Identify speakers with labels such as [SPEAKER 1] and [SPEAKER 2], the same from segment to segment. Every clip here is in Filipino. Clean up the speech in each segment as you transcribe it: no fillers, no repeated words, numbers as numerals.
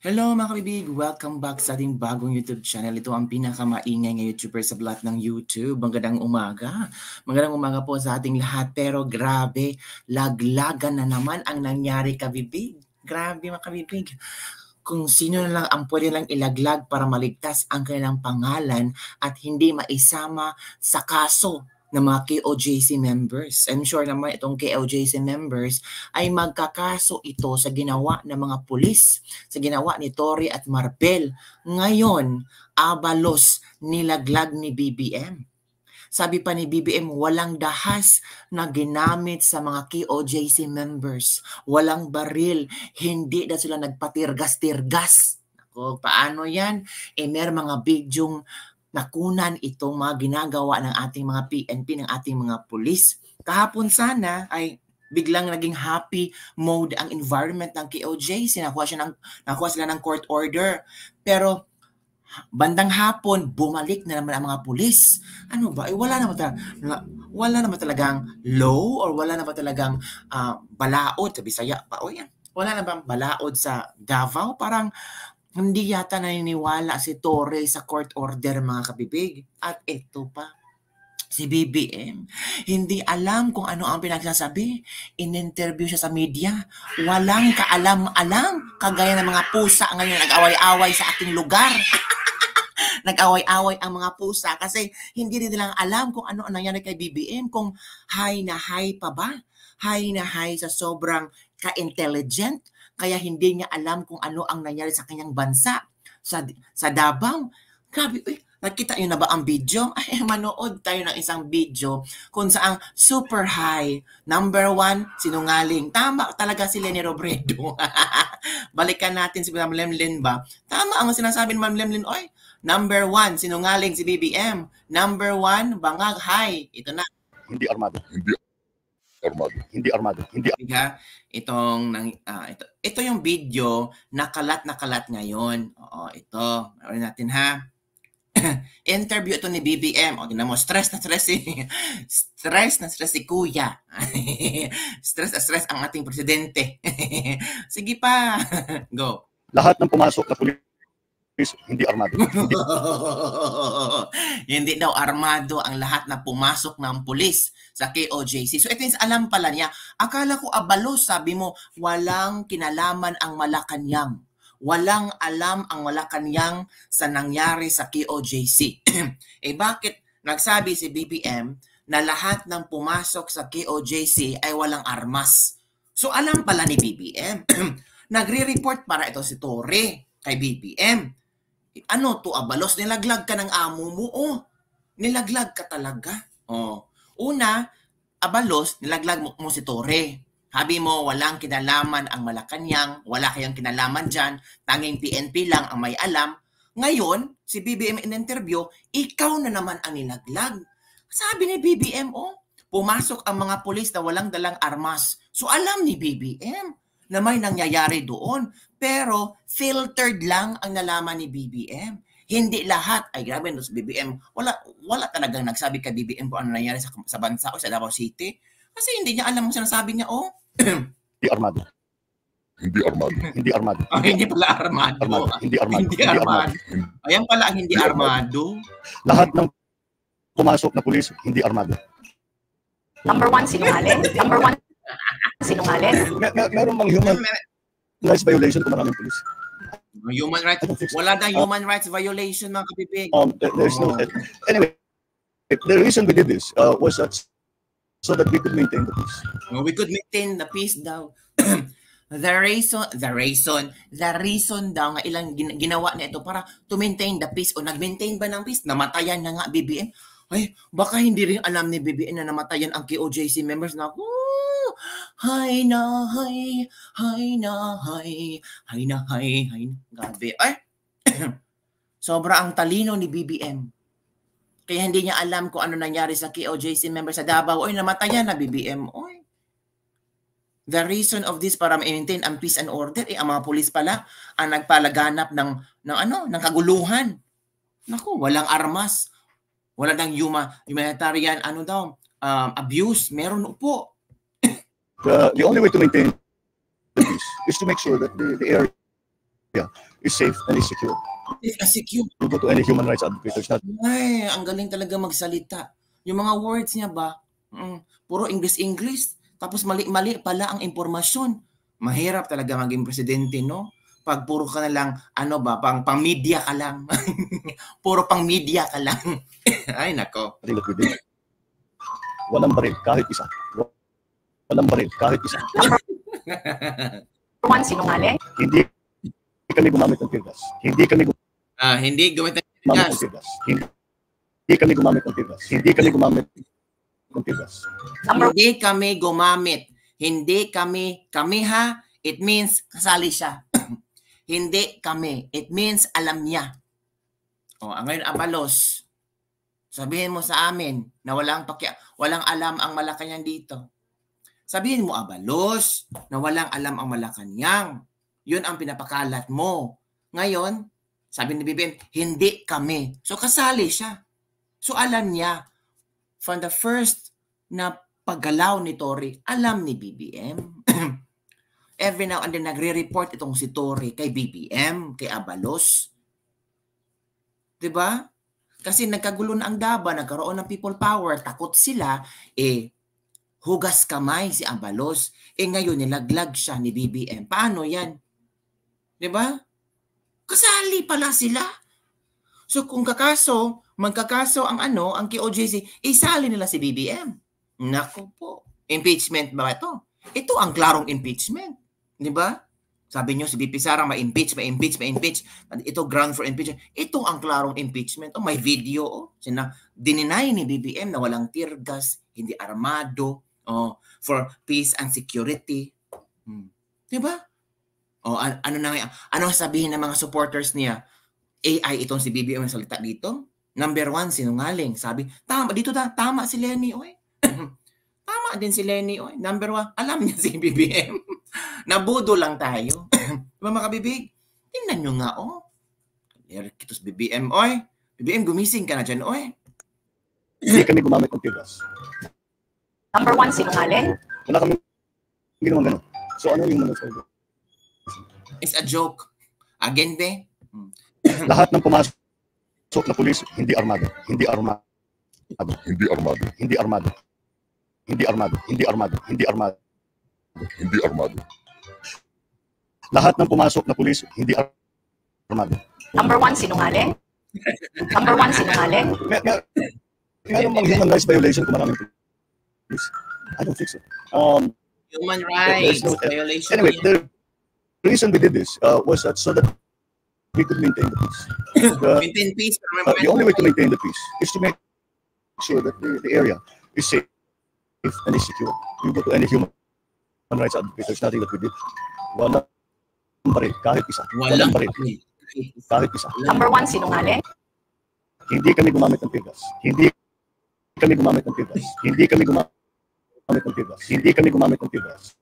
[SPEAKER 1] Hello mga kabibig! Welcome back sa ating bagong YouTube channel. Ito ang pinakamaingay na YouTuber sa lahat ng YouTube. Magandang umaga. Magandang umaga po sa ating lahat. Pero grabe, laglagan na naman ang nangyari kabibig. Grabe mga kabibig. Kung sino na lang ang pwede lang ilaglag para maligtas ang kanilang pangalan at hindi maisama sa kaso ng mga KOJC members. I'm sure naman itong KOJC members ay magkakaso ito sa ginawa ng mga pulis, sa ginawa ni Tory at Marbel. Ngayon, abalos nilaglag ni BBM. Sabi pa ni BBM, walang dahas na ginamit sa mga KOJC members. Walang baril. Hindi na sila nagpatirgas-tirgas. Ako, paano yan? May mga bidyong nakunan itong mga ginagawa ng ating mga PNP, ng ating mga pulis. Kahapon sana ay biglang naging happy mode ang environment ng KOJC. Nakuha sila ng court order. Pero bandang hapon, bumalik na naman ang mga pulis. Ano ba? Wala naman talagang law or wala naman talagang balaod sa Bisaya pa. O yan. Wala naman balaod sa Davao. Parang hindi yata naniniwala si Torre sa court order mga kabibig. At ito pa, si BBM, hindi alam kung ano ang pinagsasabi. In-interview siya sa media. Walang kaalam-alam. Kagaya ng mga pusa ngayon nag-away-away sa ating lugar. Nag-away-away ang mga pusa kasi hindi rin nilang alam kung ano ang nangyari kay BBM. Kung high na high pa ba? High na high sa sobrang ka-intelligent. Kaya hindi niya alam kung ano ang nangyari sa kanyang bansa. Sa Davao. Grabe, nakita niyo na ba ang video? Ay, manood tayo ng isang video kung saan super high. Number 1, sinungaling. Tama talaga si Leni Robredo. Balikan natin si Ma'am Lemlin ba? Tama ang sinasabi ni Ma'am Lemlin. Oy, number 1, sinungaling si BBM. Number 1, bangag high. Ito na.
[SPEAKER 2] Hindi armado. Hindi armado.
[SPEAKER 1] Ito yung video na kalat ngayon. Oo, ito. Meron natin ha. Interview ito ni BBM. O, tingnan mo, stress na stress si Kuya. stress ang ating presidente. Sige pa. Go.
[SPEAKER 2] Lahat ng pumasok na pulis hindi armado.
[SPEAKER 1] Hindi daw armado ang lahat na pumasok ng pulis sa KOJC. So ito yung alam pala niya. Akala ko abalos, sabi mo, walang kinalaman ang Malacanang. Walang alam ang Malacanang sa nangyari sa KOJC. Bakit nagsabi si BBM na lahat ng pumasok sa KOJC ay walang armas? So alam pala ni BBM. Nagre-report para ito si Torre kay BBM. Ano to, abalos? Nilaglag ka ng amo mo. Nilaglag ka talaga. Una, abalos, nilaglag mo si Torre. Sabi mo, walang kinalaman ang Malacanang, wala kayong kinalaman dyan, tanging PNP lang ang may alam. Ngayon, si BBM in interview, ikaw na naman ang nilaglag. Sabi ni BBM, pumasok ang mga pulis na walang dalang armas. So alam ni BBM na may nangyayari doon. Pero filtered lang ang nalaman ni BBM. Hindi lahat. Ay grabe, no, si BBM, wala talagang nagsabi kay BBM kung ano nangyari sa bansa o sa Davao City. Kasi hindi niya alam ang sinasabi niya,
[SPEAKER 2] Hindi armado.
[SPEAKER 1] Hindi pala armado.
[SPEAKER 2] Hindi armado.
[SPEAKER 1] Ayan pala ang hindi armado.
[SPEAKER 2] Lahat ng pumasok na pulis hindi armado.
[SPEAKER 3] Number 1, sinungaling.
[SPEAKER 2] Meron mang human rights violation kung maraming pulis.
[SPEAKER 1] Human rights, wala na human rights violation mga kabibig.
[SPEAKER 2] There's no. Anyway, the reason we did this was so that we could maintain the peace.
[SPEAKER 1] We could maintain the peace daw. The reason daw nga ilang ginawa na ito para to maintain the peace o nag-maintain ba ng peace? Namatayan na nga BBM. Ay, baka hindi rin alam ni BBM na namatayan ang KOJC members na hay na. Gabi. Ay, sobra ang talino ni BBM. Kaya hindi niya alam kung ano nangyari sa KOJC members sa Davao. Oy, namatayan na BBM. Oy. The reason of this para ma-maintain ang peace and order, ang mga pulis pala ang nagpalaganap ng kaguluhan. Naku, walang armas. Wala nang humanitarian abuse. Meron po.
[SPEAKER 2] The only way to maintain the peace is to make sure that the area is safe and is secure.
[SPEAKER 1] Secure.
[SPEAKER 2] You go to any human rights advocate, there's not
[SPEAKER 1] Ay, ang galing talaga magsalita. Yung mga words niya ba, puro English. Tapos mali-mali pala ang impormasyon. Mahirap talaga maging presidente, no? Pag puro ka na lang, pang-media ka lang. Puro pang-media ka lang. Ay, nako.
[SPEAKER 2] Walang baril, kahit isa. Walang baril, kahit isa.
[SPEAKER 3] One, sinungaling.
[SPEAKER 2] Hindi kami gumamit ng tear gas. Hindi kami
[SPEAKER 1] Hindi gumamit ng
[SPEAKER 2] gumamit
[SPEAKER 1] gas.
[SPEAKER 2] ng tear gas. Hindi kami gumamit ng tear gas. Hindi kami gumamit ng tear gas.
[SPEAKER 1] Hindi kami gumamit. Hindi kami ha, it means kasali siya. Hindi kami, it means alam niya. Ngayon Abalos, sabihin mo sa amin na walang alam ang Malacanang dito. Sabihin mo Abalos na walang alam ang Malacanang. Yun ang pinapakalat mo. Ngayon, sabi ni BBM, hindi kami. So kasali siya. So alam niya. From the first na paggalaw ni Tory, alam ni BBM. Every now and then nagre-report itong si Tory kay BBM, kay Abalos. 'Di ba? Kasi nagkagulo na ang Davao, nagkaroon ng people power, takot sila, hugas kamay si Abalos. Ngayon nilaglag siya ni BBM. Paano 'yan? 'Di ba? Kasali pala sila. So kung magkakaso ang ang KOJC, isali nila si BBM. Nako po. Impeachment ba ito? Ito ang klarong impeachment. 'Di ba? Sabi niyo si BP Sara ma-impeach. Ito ground for impeachment. Ito ang klarong impeachment. May video. Dininay ni BBM na walang tear gas, hindi armado, for peace and security. 'Di ba? Ano sabihin ng mga supporters niya? AI itong si BBM ang salita dito. Number 1, sinungaling. Sabi, tama si Lenny, oy. Tama din si Lenny, oy. Number 1, alam niya si BBM. Nabudo lang tayo. Diba mga kabibig? Tingnan nyo nga, Eric Kitos BBM, oy. BBM, gumising ka na dyan, oy.
[SPEAKER 2] Hindi kami gumamit ng tear gas.
[SPEAKER 3] Number 1, sinungaling.
[SPEAKER 2] Wala kami ginawa gano'n. So ano yung manuscript?
[SPEAKER 1] It's a joke. Again, be?
[SPEAKER 2] Lahat ng pumasok na pulis, hindi armado. Hindi armado. Hindi armado. Hindi armado. Hindi armado. Hindi armado. Hindi armado. Hindi armado. Lahat ng pumasok na pulis, hindi armado.
[SPEAKER 3] Number 1, sinungaling. Number 1, sinungaling.
[SPEAKER 2] Meron bang human rights violation kung maraming pulis? I don't think so.
[SPEAKER 1] Human rights violation.
[SPEAKER 2] Anyway, the reason we did this was so that we could maintain the peace.
[SPEAKER 1] Maintain peace.
[SPEAKER 2] The only way to maintain the peace is to make sure that the area is safe and is secure. You go to any human rights advocate, there's nothing that we did. Walang baril, kahit isa. Walang baril, kahit isa.
[SPEAKER 3] Number 1, sinungaling.
[SPEAKER 2] Hindi kami gumamit ng tear gas. Hindi kami gumamit ng tear gas. Hindi kami gumamit ng tear gas. Hindi kami gumamit ng tear gas.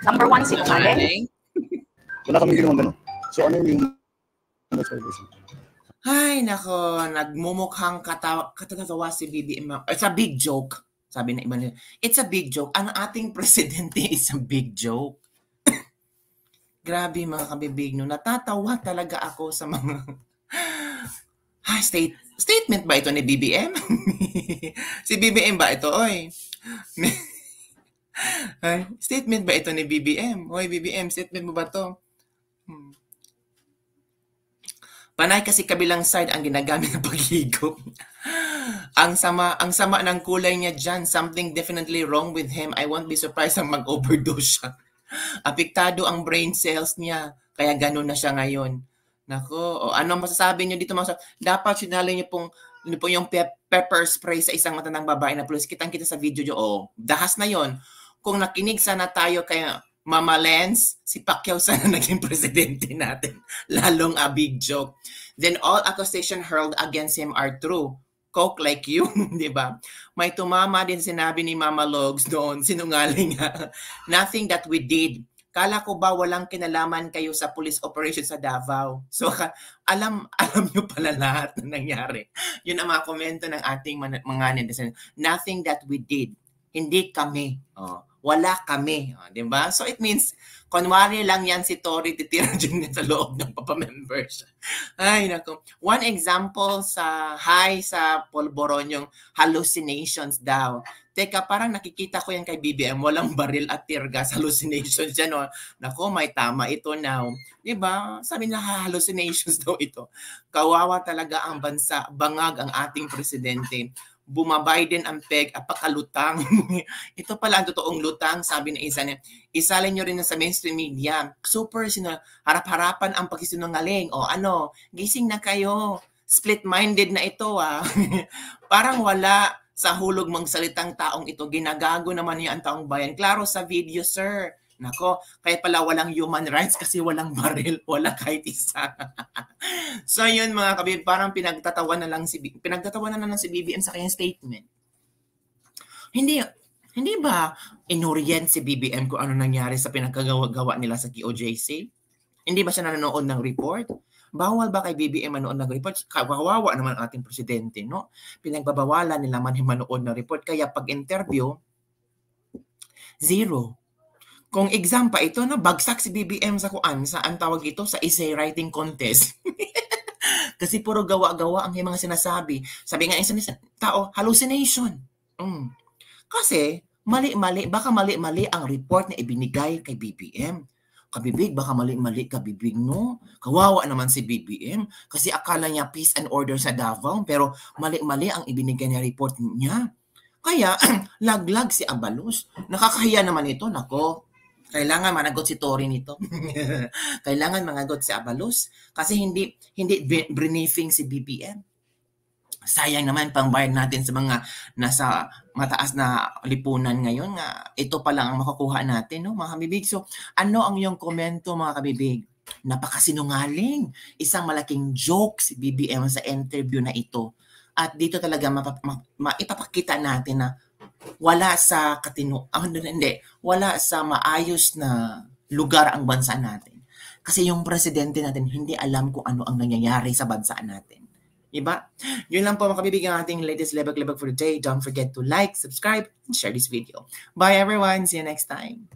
[SPEAKER 3] Number 1, sinungaling.
[SPEAKER 2] Wala kami ginawa gano'n. So ano yung
[SPEAKER 1] Ay, nako, nagmumukhang katatawa si BBM. It's a big joke. Sabi na iba nila, it's a big joke. Ang ating presidente is a big joke. Grabe mga kabibig, no? Natatawa talaga ako sa mga statement ba ito ni BBM? Si BBM ba ito, oy? Statement ba ito ni BBM? Oy, BBM, statement mo ba to? Panay kasi kabilang side ang ginagamit ng paghigop. Ang sama ng kulay niya dyan. Something definitely wrong with him. I won't be surprised ang mag-overdose siya. Apektado ang brain cells niya. Kaya ganun na siya ngayon. Nako, ano masasabi niyo dito mga dapat sinali niyo pong yung pepper spray sa isang matandang babae na pulis. Kitang-kita sa video niyo. Dahas na yon. Kung nakinig sana tayo kaya Mama Lens, si Pacquiao sana naging presidente natin. Lalong a big joke. Then all accusation hurled against him are true. Coke like you, di ba? May tumama din sinabi ni Mama Logs doon, sinungaling nga. Nothing that we did. Kala ko ba walang kinalaman kayo sa police operation sa Davao? So alam nyo pala lahat na nangyari. Yun ang mga komento ng ating mga netizen. Nothing that we did. Hindi kami. Wala kami. Di ba? So it means, kunwari lang yan si Tory titira dyan sa loob ng papamembers. Ay, naku. One example sa Polvoron, yung hallucinations daw. Teka, parang nakikita ko yan kay BBM, walang baril at tear gas, hallucinations yan. No? Naku, may tama ito now. Diba? Sabi na hallucinations daw ito. Kawawa talaga ang bansa, bangag ang ating presidente. Bumabay din ang peg, apakalutang. Ito pala ang totoong lutang, sabi na isa niya. Isalin nyo rin na sa mainstream media. Super, harap-harapan ang pagsisinungaling. O ano, gising na kayo. Split-minded na ito Parang wala sa hulog mang salitang taong ito. Ginagago naman niya ang taong bayan. Klaro sa video, sir. Nako, kaya pala walang human rights kasi walang baril, wala kahit isa. So yun mga kabib, parang pinagtatawanan na lang si BBM sa kanyang statement. Hindi ba inorient si BBM kung ano nangyari sa pinagkagawa nila sa QOJC? Hindi ba siya nanonood ng report? Bawal ba kay BBM manood ng report? Kawawa naman ang ating presidente, no? Pinagbabawalan nila man manood ng report. Kaya pag interview, zero. Kung exam pa ito, na bagsak si BBM sa ang tawag ito, sa essay writing contest. Kasi puro gawa-gawa ang mga sinasabi. Sabi nga isang tao, hallucination. Kasi baka mali-mali ang report na ibinigay kay BBM. Kabibig, baka mali-mali kabibig, no? Kawawa naman si BBM kasi akala niya peace and order sa Davao, pero mali-mali ang ibinigay na report niya. Kaya, laglag si Abalos. Nakakahiya naman ito, nako. Kailangan managot si Tory nito. Kailangan managot si Abalos kasi hindi briefing si BBM. Sayang naman pangbayad natin sa mga nasa mataas na lipunan ngayon nga ito pa lang ang makukuha natin, no, mga kabibig. So, ano ang iyong komento, mga kabibig? Napakasinungaling. Isang malaking joke si BBM sa interview na ito. At dito talaga maipapakita natin na wala sa wala sa maayos na lugar ang bansa natin. Kasi yung presidente natin hindi alam kung ano ang nangyayari sa bansa natin. Diba? Yun lang po mga kabibig ang ating latest lebag for today. Don't forget to like, subscribe, and share this video. Bye everyone. See you next time.